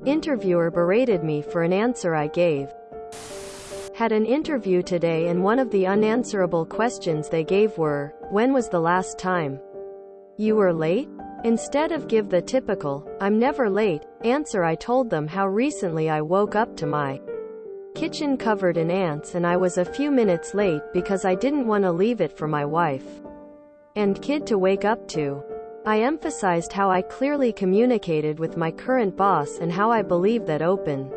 Interviewer berated me for an answer I gave. Had an interview today and one of the unanswerable questions they gave were, when was the last time you were late? Instead of give the typical, I'm never late, answer, I told them how recently I woke up to my kitchen covered in ants and I was a few minutes late because I didn't want to leave it for my wife and kid to wake up to. I emphasized how I clearly communicated with my current boss and how I believe that open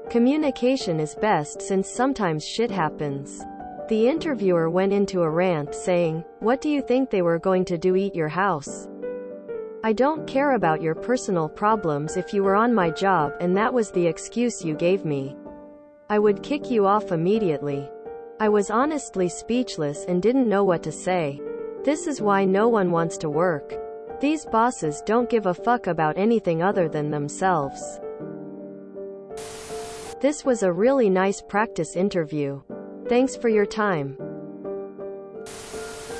communication is best since sometimes shit happens. The interviewer went into a rant saying, "What do you think they were going to do, eat your house? I don't care about your personal problems if you were on my job and that was the excuse you gave me. I would kick you off immediately." I was honestly speechless and didn't know what to say. This is why no one wants to work. These bosses don't give a fuck about anything other than themselves. This was a really nice practice interview. Thanks for your time.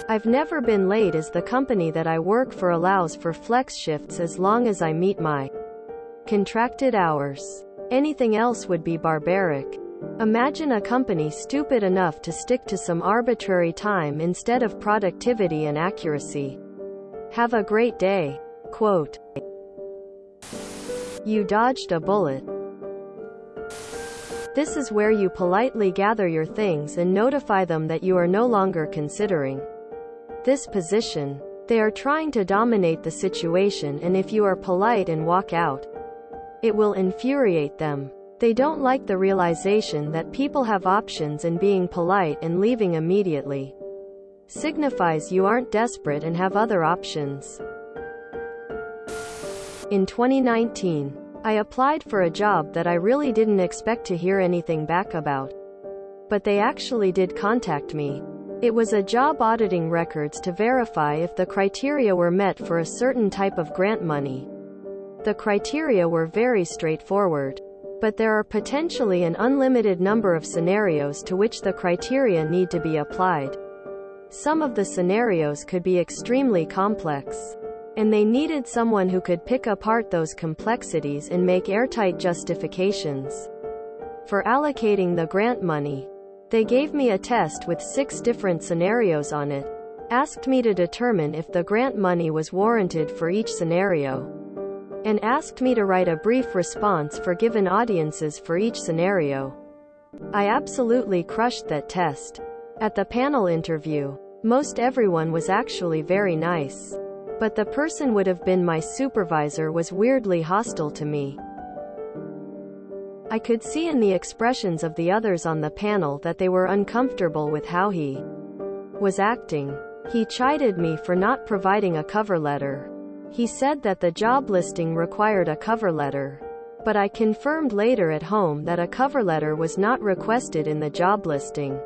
I've never been late as the company that I work for allows for flex shifts as long as I meet my contracted hours. Anything else would be barbaric. Imagine a company stupid enough to stick to some arbitrary time instead of productivity and accuracy. Have a great day. Quote. You dodged a bullet. This is where you politely gather your things and notify them that you are no longer considering this position. They are trying to dominate the situation, and if you are polite and walk out, it will infuriate them. They don't like the realization that people have options, and being polite and leaving immediately signifies you aren't desperate and have other options. In 2019, I applied for a job that I really didn't expect to hear anything back about. But they actually did contact me. It was a job auditing records to verify if the criteria were met for a certain type of grant money. The criteria were very straightforward. But there are potentially an unlimited number of scenarios to which the criteria need to be applied. Some of the scenarios could be extremely complex, and they needed someone who could pick apart those complexities and make airtight justifications for allocating the grant money. They gave me a test with 6 different scenarios on it, asked me to determine if the grant money was warranted for each scenario, and asked me to write a brief response for given audiences for each scenario. I absolutely crushed that test. At the panel interview, most everyone was actually very nice. But the person would have been my supervisor was weirdly hostile to me. I could see in the expressions of the others on the panel that they were uncomfortable with how he was acting. He chided me for not providing a cover letter. He said that the job listing required a cover letter. But I confirmed later at home that a cover letter was not requested in the job listing.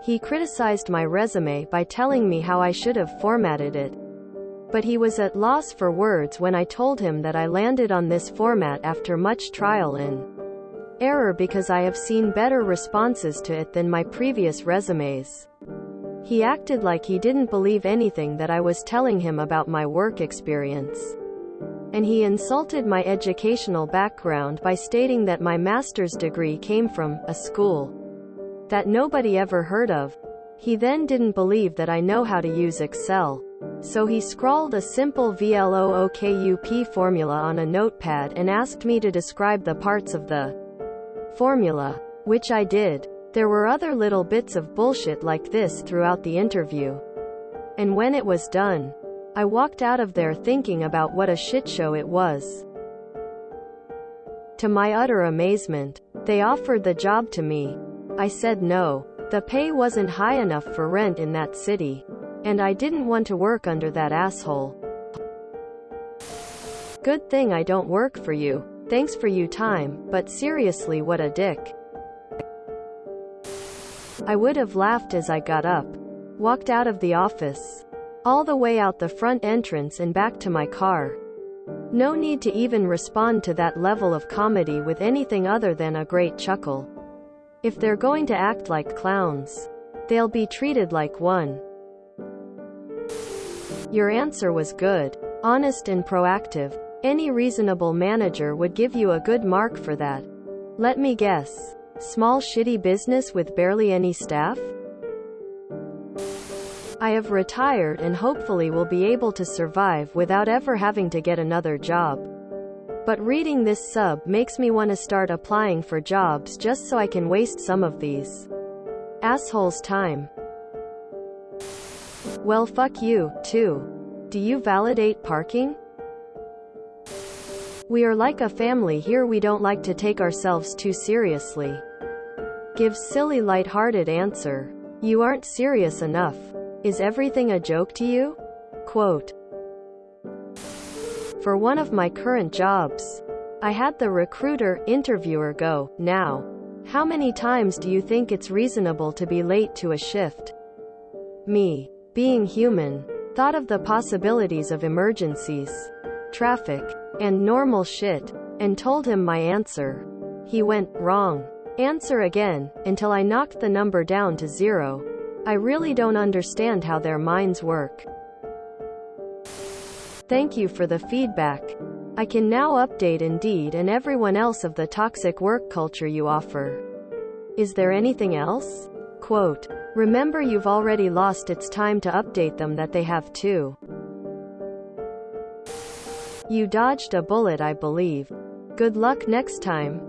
He criticized my resume by telling me how I should have formatted it. But he was at loss for words when I told him that I landed on this format after much trial and error because I have seen better responses to it than my previous resumes. He acted like he didn't believe anything that I was telling him about my work experience. And he insulted my educational background by stating that my master's degree came from a school that nobody ever heard of. He then didn't believe that I know how to use Excel. So he scrawled a simple VLOOKUP formula on a notepad and asked me to describe the parts of the formula, which I did. There were other little bits of bullshit like this throughout the interview. And when it was done, I walked out of there thinking about what a shit show it was. To my utter amazement, they offered the job to me. I said no. The pay wasn't high enough for rent in that city. And I didn't want to work under that asshole. Good thing I don't work for you. Thanks for your time, but seriously, what a dick. I would have laughed as I got up, walked out of the office, all the way out the front entrance and back to my car. No need to even respond to that level of comedy with anything other than a great chuckle. If they're going to act like clowns, they'll be treated like one. Your answer was good, honest and proactive. Any reasonable manager would give you a good mark for that. Let me guess. Small shitty business with barely any staff? I have retired and hopefully will be able to survive without ever having to get another job. But reading this sub makes me want to start applying for jobs just so I can waste some of these assholes' time. Well, fuck you, too. Do you validate parking? We are like a family here, we don't like to take ourselves too seriously. Give silly light-hearted answer. You aren't serious enough. Is everything a joke to you? Quote. For one of my current jobs, I had the interviewer go, "Now, how many times do you think it's reasonable to be late to a shift?" Me, being human, thought of the possibilities of emergencies, traffic, and normal shit, and told him my answer. He went, "Wrong. Answer again," until I knocked the number down to 0. I really don't understand how their minds work. Thank you for the feedback. I can now update Indeed and everyone else of the toxic work culture you offer. Is there anything else? Quote. Remember, you've already lost. It's time to update them that they have too. You dodged a bullet, I believe. Good luck next time.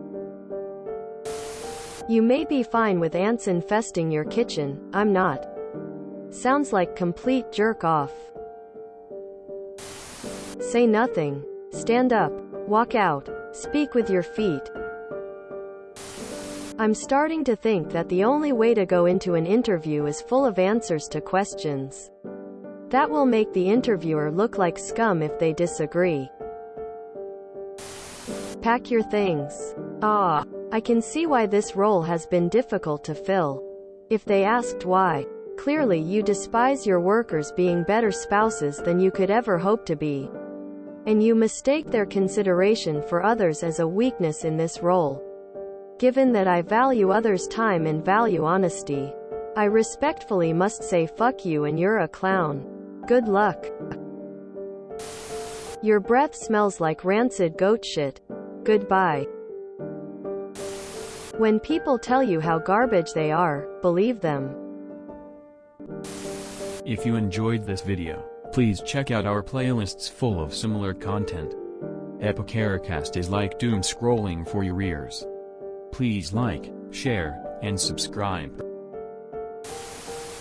You may be fine with ants infesting your kitchen, I'm not. Sounds like complete jerk off. Say nothing. Stand up. Walk out. Speak with your feet. I'm starting to think that the only way to go into an interview is full of answers to questions. That will make the interviewer look like scum if they disagree. Pack your things. I can see why this role has been difficult to fill. If they asked why, clearly you despise your workers being better spouses than you could ever hope to be. And you mistake their consideration for others as a weakness in this role. Given that I value others' time and value honesty, I respectfully must say fuck you and you're a clown. Good luck. Your breath smells like rancid goat shit. Goodbye. When people tell you how garbage they are, believe them. If you enjoyed this video, please check out our playlists full of similar content. Epicaricast is like doom scrolling for your ears. Please like, share, and subscribe.